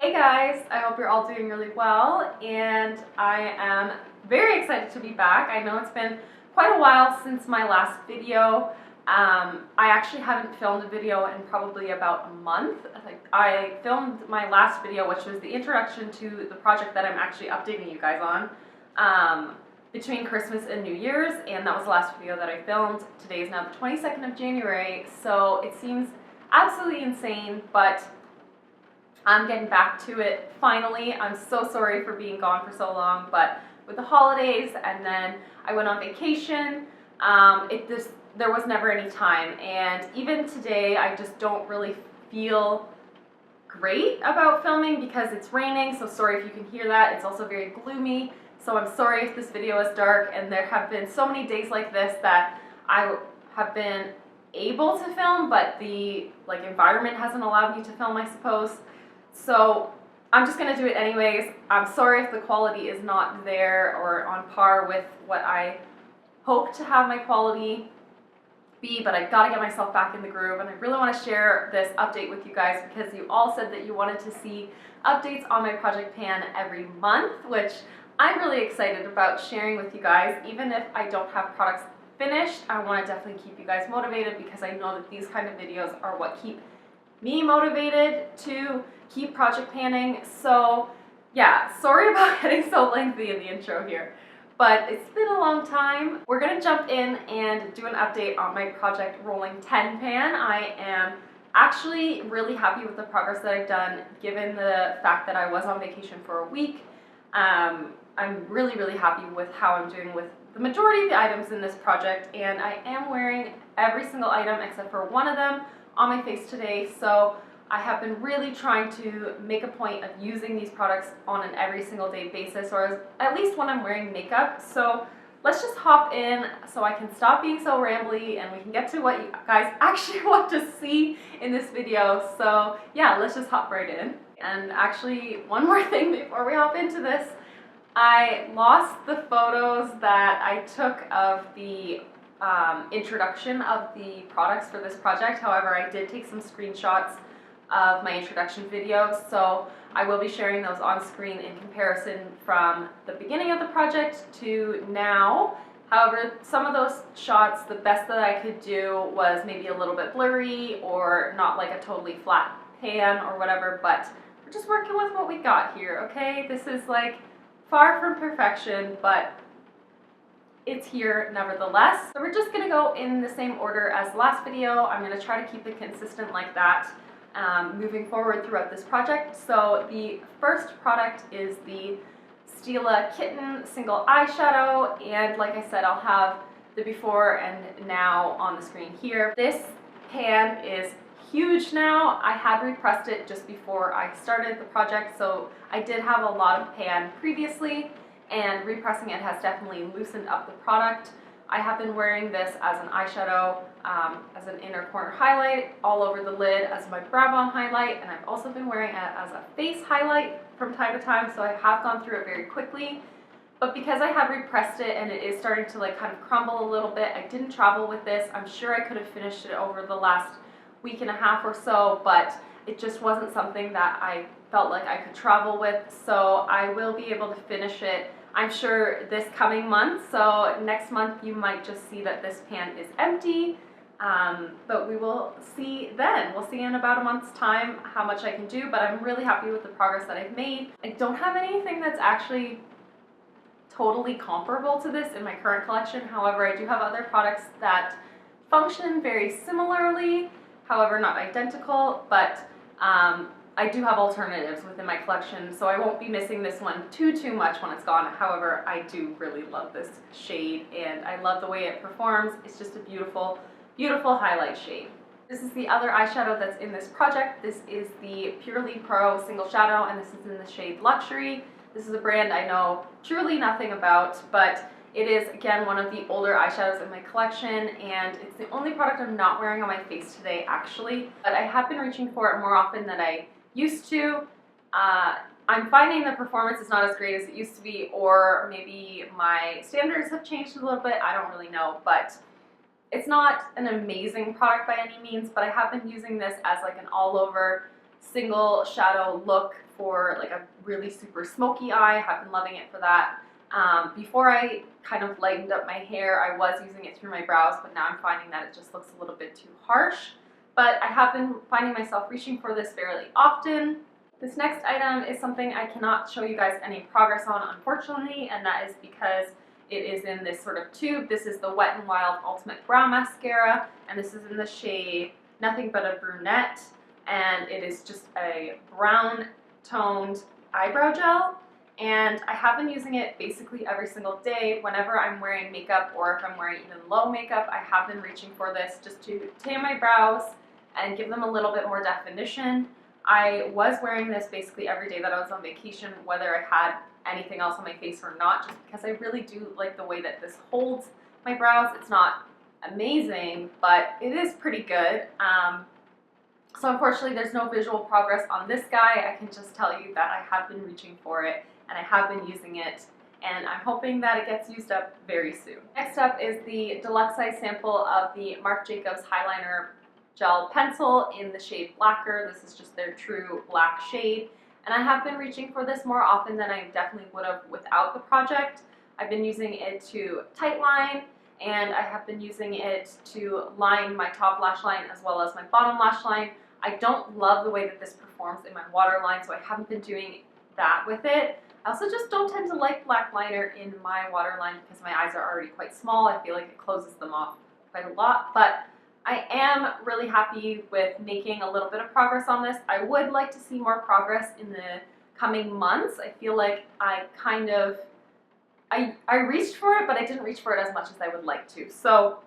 Hey guys, I hope you're all doing really well, and I am very excited to be back. I know it's been quite a while since my last video. I actually haven't filmed a video in probably about a month. I filmed my last video, which was the introduction to the project that I'm actually updating you guys on, between Christmas and New Year's, and that was the last video that I filmed. Today is now the 22nd of January, so it seems absolutely insane, but I'm getting back to it finally. I'm so sorry for being gone for so long, but with the holidays and then I went on vacation, there was never any time, and even today I just don't really feel great about filming because it's raining, so sorry if you can hear that. It's also very gloomy, so I'm sorry if this video is dark, and there have been so many days like this that I have been able to film, but the environment hasn't allowed me to film, I suppose. So I'm just gonna do it anyways. I'm sorry if the quality is not there or on par with what I hope to have my quality be, but I gotta get myself back in the groove, and I really want to share this update with you guys because you all said that you wanted to see updates on my project pan every month, which I'm really excited about sharing with you guys. Even if I don't have products finished, I want to definitely keep you guys motivated because I know that these kind of videos are what keep me motivated to keep project panning. So yeah, sorry about getting so lengthy in the intro here, but it's been a long time. We're gonna jump in and do an update on my Project Rolling 10 pan. I am actually really happy with the progress that I've done given the fact that I was on vacation for a week. I'm really happy with how I'm doing with the majority of the items in this project, and I am wearing every single item except for one of them on my face today. So I have been really trying to make a point of using these products on an every single day basis, or at least when I'm wearing makeup. So let's just hop in so I can stop being so rambly and we can get to what you guys actually want to see in this video. So yeah, let's just hop right in. And actually, one more thing before we hop into this. I lost the photos that I took of the introduction of the products for this project. However, I did take some screenshots of my introduction video, so I will be sharing those on screen in comparison from the beginning of the project to now. However, some of those shots, the best that I could do was maybe a little bit blurry or not like a totally flat pan or whatever, but we're just working with what we got here, okay? This is like far from perfection, but it's here nevertheless. So we're just gonna go in the same order as the last video. I'm gonna try to keep it consistent like that moving forward throughout this project. So the first product is the Stila Kitten single eyeshadow, and like I said, I'll have the before and now on the screen here. This pan is huge now. I had repressed it just before I started the project, so I did have a lot of pan previously, and repressing it has definitely loosened up the product. I have been wearing this as an eyeshadow, as an inner corner highlight, all over the lid as my brow bone highlight, and I've also been wearing it as a face highlight from time to time, so I have gone through it very quickly. But because I have repressed it and it is starting to kind of crumble a little bit, I didn't travel with this. I'm sure I could have finished it over the last week and a half or so, but it just wasn't something that I felt like I could travel with, so I will be able to finish it, I'm sure, this coming month. So next month you might just see that this pan is empty, but we will see then. We'll see in about a month's time how much I can do, but I'm really happy with the progress that I've made. I don't have anything that's actually totally comparable to this in my current collection. However, I do have other products that function very similarly, however not identical, but I do have alternatives within my collection, so I won't be missing this one too much when it's gone. However, I do really love this shade, and I love the way it performs. It's just a beautiful highlight shade. This is the other eyeshadow that's in this project. This is the Purely Pro Single Shadow, and this is in the shade Luxury. This is a brand I know truly nothing about, but it is, again, one of the older eyeshadows in my collection, and it's the only product I'm not wearing on my face today, actually. But I have been reaching for it more often than I used to. I'm finding the performance is not as great as it used to be, or maybe my standards have changed a little bit. I don't really know, but it's not an amazing product by any means, but I have been using this as like an all-over single shadow look for like a really super smoky eye. I have been loving it for that. Before I kind of lightened up my hair, I was using it through my brows, but now I'm finding that it just looks a little bit too harsh. But I have been finding myself reaching for this fairly often. This next item is something I cannot show you guys any progress on, unfortunately, and that is because it is in this sort of tube. This is the Wet n Wild Ultimate Brow Mascara, and this is in the shade Nothing But a Brunette, and it is just a brown toned eyebrow gel. And I have been using it basically every single day whenever I'm wearing makeup, or if I'm wearing even low makeup. I have been reaching for this just to tan my brows and give them a little bit more definition. I was wearing this basically every day that I was on vacation, whether I had anything else on my face or not, just because I really do like the way that this holds my brows. It's not amazing, but it is pretty good. So unfortunately there's no visual progress on this guy. I can just tell you that I have been reaching for it and I have been using it, and I'm hoping that it gets used up very soon. Next up is the deluxe size sample of the Marc Jacobs Highliner Gel Pencil in the shade Blacquer. This is just their true black shade, and I have been reaching for this more often than I definitely would have without the project. I've been using it to tightline, and I have been using it to line my top lash line as well as my bottom lash line. I don't love the way that this performs in my waterline, so I haven't been doing that with it. I also just don't tend to like black liner in my waterline because my eyes are already quite small. I feel like it closes them off quite a lot, but I am really happy with making a little bit of progress on this. I would like to see more progress in the coming months. I feel like I reached for it, but I didn't reach for it as much as I would like to. So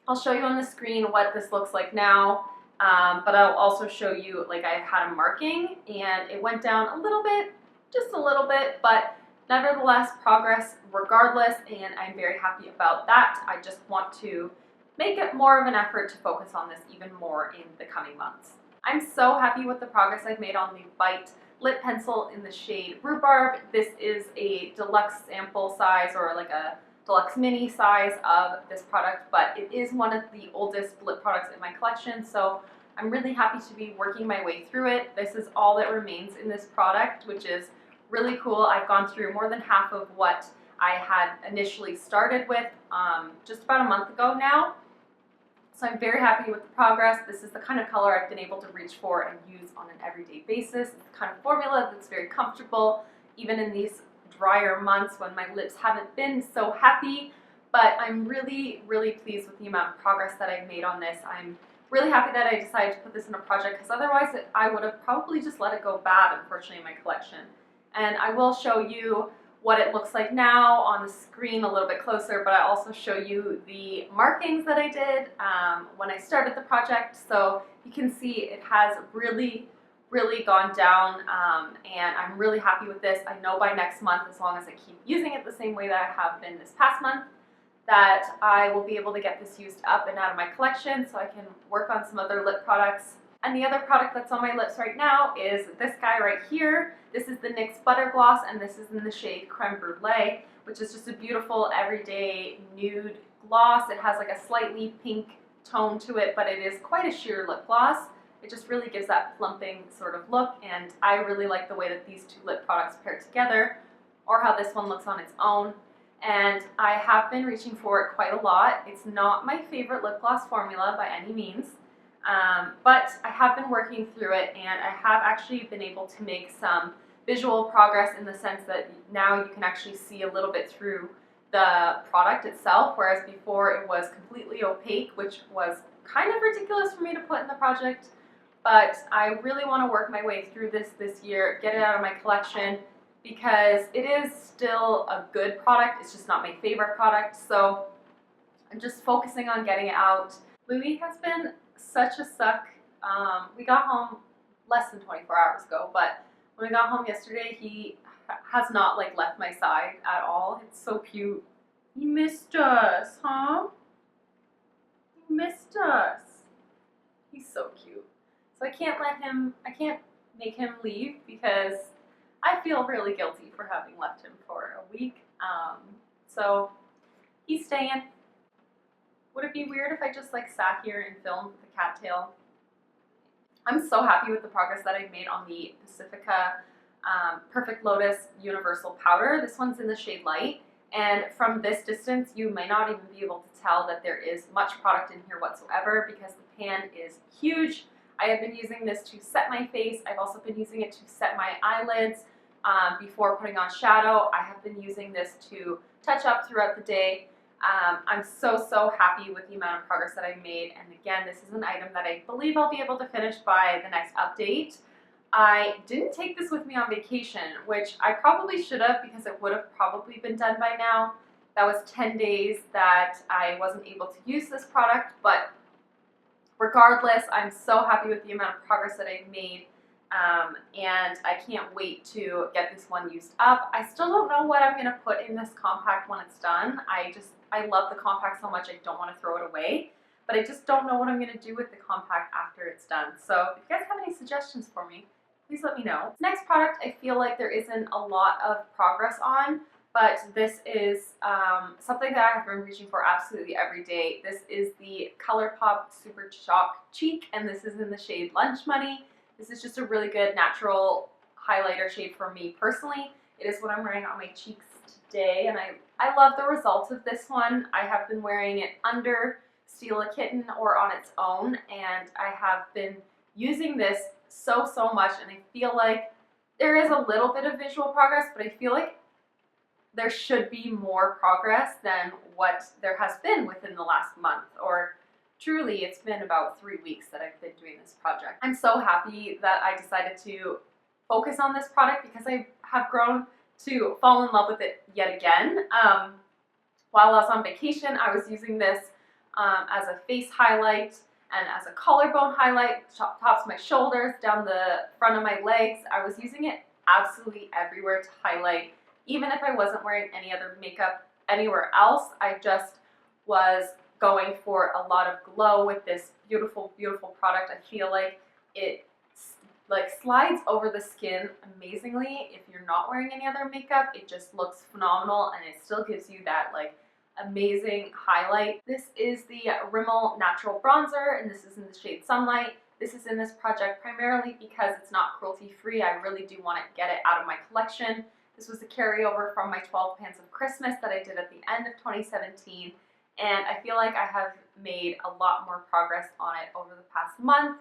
I'll show you on the screen what this looks like now, but I'll also show you, like, I had a marking and it went down a little bit, just a little bit, but nevertheless progress regardless, and I'm very happy about that. I just want to make it more of an effort to focus on this even more in the coming months. I'm so happy with the progress I've made on the Bite lip pencil in the shade Rhubarb. This is a deluxe sample size, or like a deluxe mini size of this product, but it is one of the oldest lip products in my collection, so I'm really happy to be working my way through it. This is all that remains in this product, which is really cool. I've gone through more than half of what I had initially started with just about a month ago now. So I'm very happy with the progress. This is the kind of color I've been able to reach for and use on an everyday basis. It's the kind of formula that's very comfortable, even in these drier months when my lips haven't been so happy. But I'm really, really pleased with the amount of progress that I've made on this. I'm really happy that I decided to put this in a project, because otherwise I would have probably just let it go bad, unfortunately, in my collection. And I will show you what it looks like now on the screen a little bit closer, but I'll also show you the markings that I did when I started the project. So you can see it has really, really gone down, and I'm really happy with this. I know by next month, as long as I keep using it the same way that I have been this past month, that I will be able to get this used up and out of my collection so I can work on some other lip products. And the other product that's on my lips right now is this guy right here. This is the NYX Butter Gloss, and this is in the shade Creme Brulee, which is just a beautiful everyday nude gloss. It has like a slightly pink tone to it, but it is quite a sheer lip gloss. It just really gives that plumping sort of look, and I really like the way that these two lip products pair together, or how this one looks on its own. And I have been reaching for it quite a lot. It's not my favorite lip gloss formula by any means. But I have been working through it, and I have actually been able to make some visual progress in the sense that now you can actually see a little bit through the product itself, whereas before it was completely opaque, which was kind of ridiculous for me to put in the project. But I really want to work my way through this year, get it out of my collection, because it is still a good product. It's just not my favorite product, so I'm just focusing on getting it out. Louis has been such a suck. We got home less than 24 hours ago, but when we got home yesterday, he has not like left my side at all. It's so cute. He missed us, huh? He missed us. He's so cute. So I can't make him leave, because I feel really guilty for having left him for a week. So he's staying. Would it be weird if I just like sat here and filmed with the cattail? I'm so happy with the progress that I've made on the Pacifica Perfect Lotus Universal Powder. This one's in the shade Light, and from this distance you may not even be able to tell that there is much product in here whatsoever because the pan is huge. I have been using this to set my face. I've also been using it to set my eyelids before putting on shadow. I have been using this to touch up throughout the day. I'm so happy with the amount of progress that I made, and again, this is an item that I believe I'll be able to finish by the next update. I didn't take this with me on vacation, which I probably should have because it would have probably been done by now. That was 10 days that I wasn't able to use this product, but regardless, I'm so happy with the amount of progress that I've made, and I can't wait to get this one used up. I still don't know what I'm going to put in this compact when it's done. I love the compact so much I don't want to throw it away, but I just don't know what I'm going to do with the compact after it's done. So if you guys have any suggestions for me, please let me know. Next product I feel like there isn't a lot of progress on, but this is something that I have been reaching for absolutely every day. This is the Colourpop Super Chalk Cheek, and this is in the shade Lunch Money. This is just a really good natural highlighter shade for me personally. It is what I'm wearing on my cheeks today, and I love the results of this one. I have been wearing it under Stila Kitten or on its own, and I have been using this so much, and I feel like there is a little bit of visual progress, but I feel like there should be more progress than what there has been within the last month, or truly it's been about 3 weeks that I've been doing this project. I'm so happy that I decided to focus on this product because I have grown to fall in love with it yet again. While I was on vacation, I was using this as a face highlight and as a collarbone highlight, tops my shoulders, down the front of my legs. I was using it absolutely everywhere to highlight. Even if I wasn't wearing any other makeup anywhere else, I just was going for a lot of glow with this beautiful product. I feel like it slides over the skin amazingly. If you're not wearing any other makeup, it just looks phenomenal, and it still gives you that amazing highlight. This is the Rimmel Natural Bronzer, and this is in the shade Sunlight. This is in this project primarily because it's not cruelty free. I really do want to get it out of my collection. This was a carryover from my 12 Pans of Christmas that I did at the end of 2017, and I feel like I have made a lot more progress on it over the past month.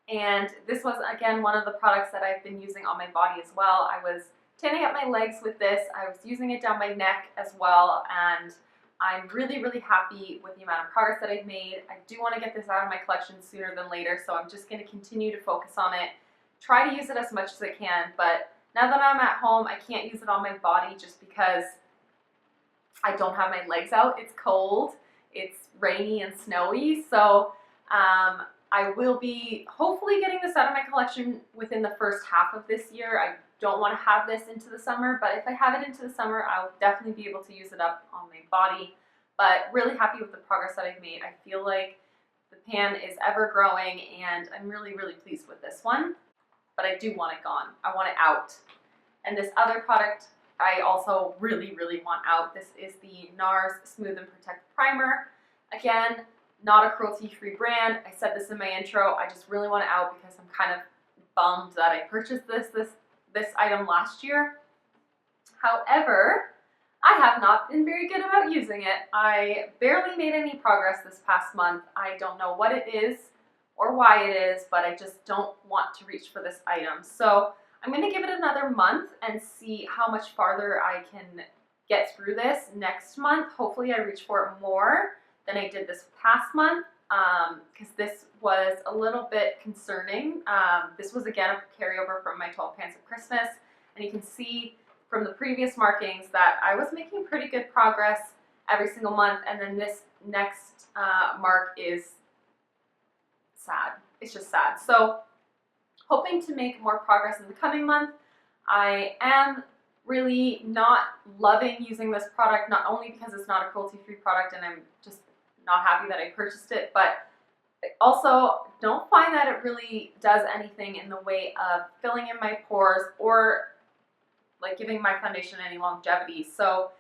And this was, again, one of the products that I've been using on my body as well. I was tanning up my legs with this. I was using it down my neck as well, and I'm really happy with the amount of progress that I've made. I do want to get this out of my collection sooner than later, so I'm just going to continue to focus on it, try to use it as much as I can, but now that I'm at home, I can't use it on my body just because I don't have my legs out. It's cold, it's rainy and snowy, so I will be hopefully getting this out of my collection within the first half of this year. I don't want to have this into the summer, but if I have it into the summer, I'll definitely be able to use it up on my body. But really happy with the progress that I've made. I feel like the pan is ever growing, and I'm really pleased with this one. But I do want it gone. I want it out. And this other product I also really want out. This is the NARS Smooth Protect Primer. Again, not a cruelty-free brand. I said this in my intro. I just really want it out because I'm kind of bummed that I purchased this item last year. However, I have not been very good about using it. I barely made any progress this past month. I don't know what it is or why it is, but I just don't want to reach for this item. So I'm going to give it another month and see how much farther I can get through this next month. Hopefully I reach for it more than I did this past month, because this was a little bit concerning. This was again a carryover from my 12 Pans of Christmas, and you can see from the previous markings that I was making pretty good progress every single month, and then this next mark is sad. It's just sad. So hoping to make more progress in the coming month. I am really not loving using this product, not only because it's not a cruelty-free product and I'm just not happy that I purchased it, but I also don't find that it really does anything in the way of filling in my pores or giving my foundation any longevity. So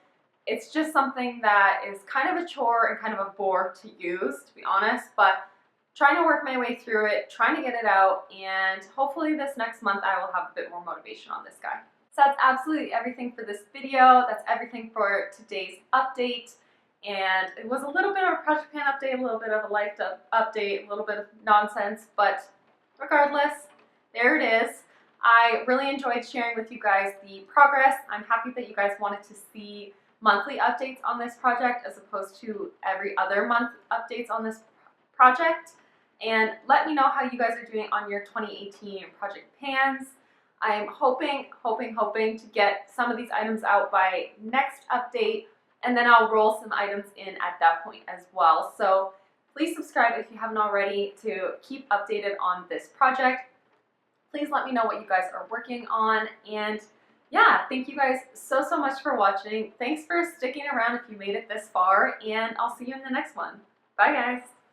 it's just something that is kind of a chore and kind of a bore to use, to be honest, but trying to work my way through it, trying to get it out, and hopefully this next month I will have a bit more motivation on this guy. So that's absolutely everything for this video. That's everything for today's update. And it was a little bit of a project pan update, a little bit of a life update, a little bit of nonsense, but regardless, there it is. I really enjoyed sharing with you guys the progress. I'm happy that you guys wanted to see monthly updates on this project as opposed to every other month updates on this project. And let me know how you guys are doing on your 2018 project pans. I'm hoping to get some of these items out by next update, and then I'll roll some items in at that point as well. So please subscribe if you haven't already to keep updated on this project. Please let me know what you guys are working on, and yeah, thank you guys so much for watching. Thanks for sticking around if you made it this far, and I'll see you in the next one. Bye guys!